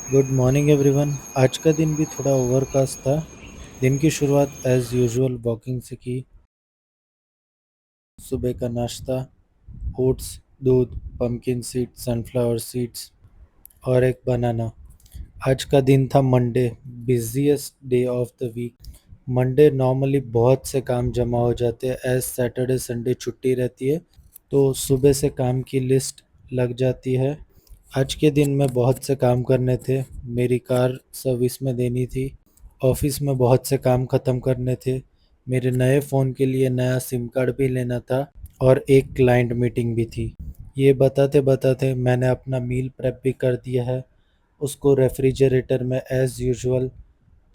Good morning everyone. आज का दिन भी थोड़ा ओवरकास्ट था। दिन की शुरुआत एज यूजुअल वॉकिंग से की। सुबह का नाश्ता, ओट्स, दूध, पम्पकिन सीड्स, सनफ्लावर सीड्स और एक बनाना। आज का दिन था Monday, busiest day of the week. Monday normally बहुत से काम जमा हो जाते हैं, एज सैटरडे संडे छुट्टी रहती है, तो सुबह से काम की लिस्ट लग जाती है। आज के दिन में बहुत से काम करने थे। मेरी कार सर्विस में देनी थी, ऑफिस में बहुत से काम ख़त्म करने थे, मेरे नए फ़ोन के लिए नया सिम कार्ड भी लेना था और एक क्लाइंट मीटिंग भी थी। ये बताते बताते मैंने अपना मील प्रेप भी कर दिया है। उसको रेफ्रिजरेटर में एज़ यूजुअल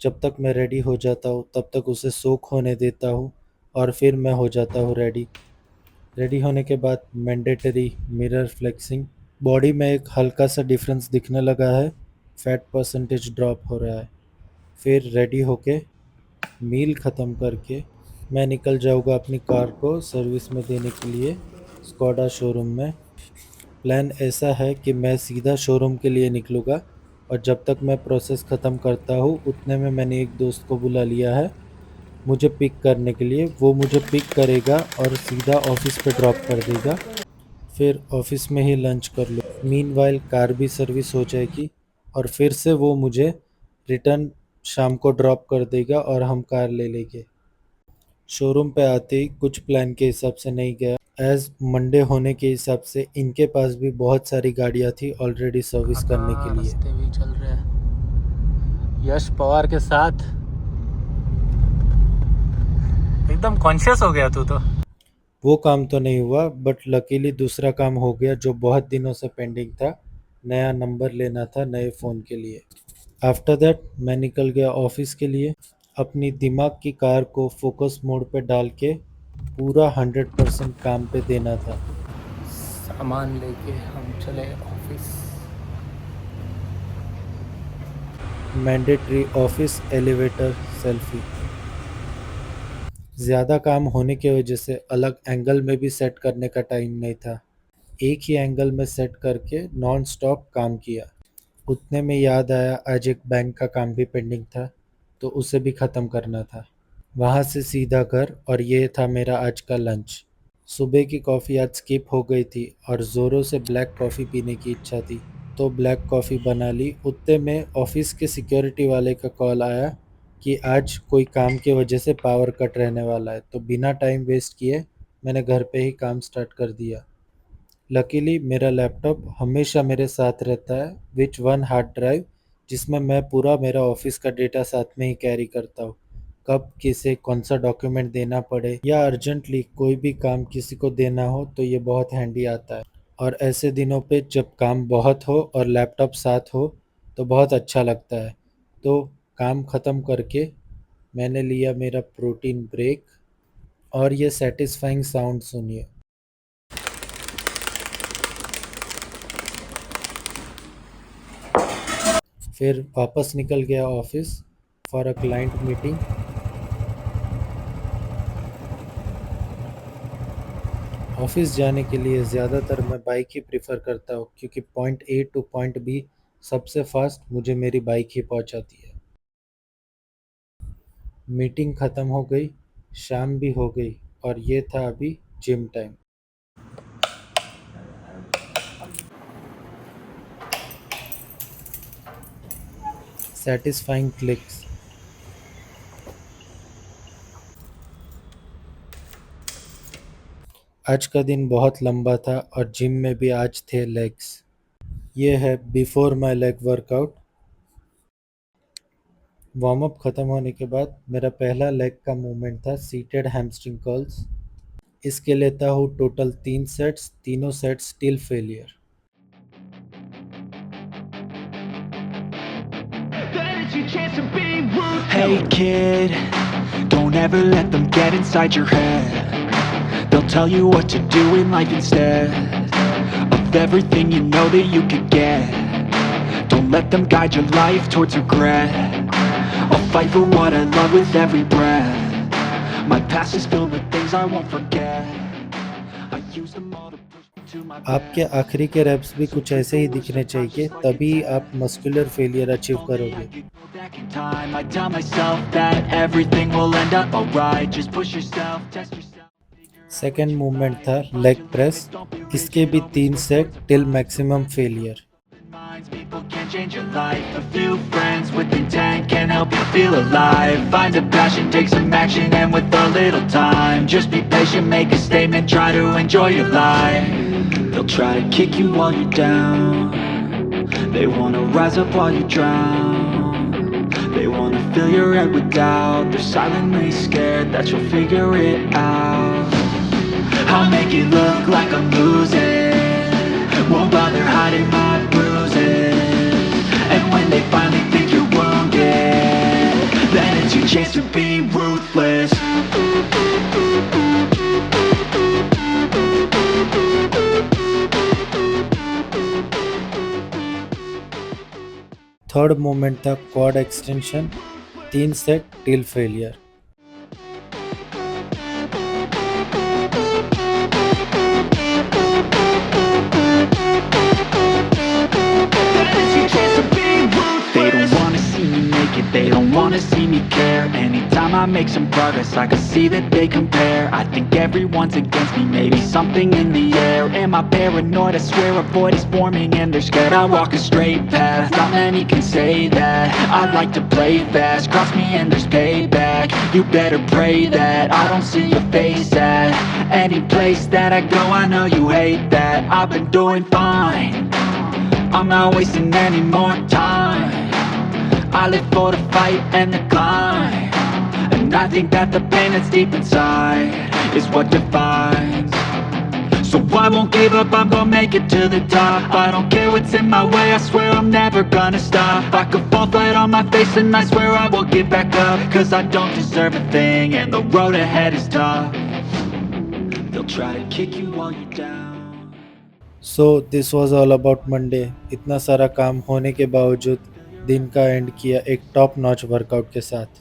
जब तक मैं रेडी हो जाता हूँ तब तक उसे सोख होने देता हूँ और फिर मैं हो जाता हूँ रेडी। रेडी होने के बाद मैंडेटरी मिरर फ्लेक्सिंग। बॉडी में एक हल्का सा डिफरेंस दिखने लगा है, फैट परसेंटेज ड्रॉप हो रहा है। फिर रेडी होके मील ख़त्म करके मैं निकल जाऊँगा अपनी कार को सर्विस में देने के लिए स्कोडा शोरूम में। प्लान ऐसा है कि मैं सीधा शोरूम के लिए निकलूँगा और जब तक मैं प्रोसेस ख़त्म करता हूँ उतने में मैंने एक दोस्त को बुला लिया है मुझे पिक करने के लिए। वो मुझे पिक करेगा और सीधा ऑफिस पे ड्रॉप कर देगा। फिर ऑफिस में ही लंच कर लूँ। मीनवाइल कार भी सर्विस हो जाएगी और फिर से वो मुझे रिटर्न शाम को ड्रॉप कर देगा और हम कार ले लेंगे। शोरूम पे आते ही कुछ प्लान के हिसाब से नहीं गया, एज मंडे होने के हिसाब से इनके पास भी बहुत सारी गाड़ियाँ थी ऑलरेडी सर्विस करने के लिए। रास्ते भी चल रहे हैं यश पवार के साथ। एकदम कॉन्शियस हो गया तू तो। वो काम तो नहीं हुआ बट लकीली दूसरा काम हो गया जो बहुत दिनों से पेंडिंग था। नया नंबर लेना था नए फ़ोन के लिए। आफ्टर दैट मैं निकल गया ऑफिस के लिए। अपनी दिमाग की कार को फोकस मोड पे डाल के पूरा 100% काम पे देना था। सामान लेके हम चले office. Mandatory office elevator selfie. ज़्यादा काम होने की वजह से अलग एंगल में भी सेट करने का टाइम नहीं था। एक ही एंगल में सेट करके नॉन स्टॉप काम किया। उतने में याद आया आज एक बैंक का काम भी पेंडिंग था, तो उसे भी ख़त्म करना था। वहाँ से सीधा घर और ये था मेरा आज का लंच। सुबह की कॉफ़ी आज स्किप हो गई थी और ज़ोरों से ब्लैक कॉफ़ी पीने की इच्छा थी, तो ब्लैक कॉफ़ी बना ली। उतने में ऑफिस के सिक्योरिटी वाले का कॉल आया कि आज कोई काम की वजह से पावर कट रहने वाला है, तो बिना टाइम वेस्ट किए मैंने घर पे ही काम स्टार्ट कर दिया। लकीली मेरा लैपटॉप हमेशा मेरे साथ रहता है, विच वन हार्ड ड्राइव, जिसमें मैं पूरा मेरा ऑफिस का डेटा साथ में ही कैरी करता हूँ। कब किसे कौन सा डॉक्यूमेंट देना पड़े या अर्जेंटली कोई भी काम किसी को देना हो तो ये बहुत हैंडी आता है। और ऐसे दिनों पे जब काम बहुत हो और लैपटॉप साथ हो तो बहुत अच्छा लगता है। तो काम ख़त्म करके मैंने लिया मेरा प्रोटीन ब्रेक और ये सेटिस्फाइंग साउंड सुनिए। फिर वापस निकल गया office for a client meeting. Office जाने के लिए ज़्यादातर मैं बाइक ही प्रेफर करता हूँ क्योंकि point A to point B सबसे फास्ट मुझे मेरी बाइक ही पहुँचाती है। मीटिंग ख़त्म हो गई, शाम भी हो गई और ये था अभी जिम टाइम। Satisfying clicks. आज का दिन बहुत लंबा था और जिम में भी आज थे लेग्स। ये है before my leg workout. Warm up खत्म होने के बाद मेरा पहला लेग का मूवमेंट था सीटेड हैमस्ट्रिंग कर्ल्स। इसके लेता हूँ टोटल 3 सेट्स, तीनों sets till failure. Hey kid, don't ever let them get inside your head. They'll tell you what to do in life instead of everything you know that you could get. Don't let them guide your life towards regret. I'll fight for what I love with every breath. My past is filled with things I won't forget. I use them all to push. आपके आखिरी के wraps भी कुछ ऐसे ही दिखने चाहिए, तभी आप मस्कुलर फेलियर अचीव करोगे। Back in time, I tell myself that everything will end up alright. Just push yourself, test yourself. Second movement था लेग प्रेस। इसके भी 3 set till maximum failure. Minds, people can change your life. A few friends with intent can help you feel alive. Find a passion, take some action, and with a little time, just be patient, make a statement, try to enjoy your life. They'll try to kick you while you're down. They wanna rise up while you drown. They wanna fill your head with doubt. They're silently scared that you'll figure it out. I'll make it look like I'm losing, won't bother hiding my bruises. And when they finally think you're wounded, then it's your chance to be ruthless. Third movement था quad extension. 3 set till failure. They don't wanna see me make it, they don't wanna see me care. Anytime I make some progress, I can see that they compare. I think everyone's against me, maybe something in the air. Am I paranoid? I swear a void is forming and they're scared. I walk a straight path, not many can say that. I like to play fast, cross me and there's payback. You better pray that I don't see your face at any place that I go. I know you hate that. I've been doing fine, I'm not wasting any more time. I live for the fight and the climb, and I think that the pain that's deep inside is what defines. So I won't give up, I'm gonna make it to the top. I don't care what's in my way, I swear I'm never gonna stop. I could fall flat on my face and I swear I will get back up. Cause I don't deserve a thing and the road ahead is tough. They'll try to kick you while you're down. So this was all about Monday. इतना सारा काम होने के बावजूद दिन का and किया एक टॉप नॉच वर्कआउट के साथ।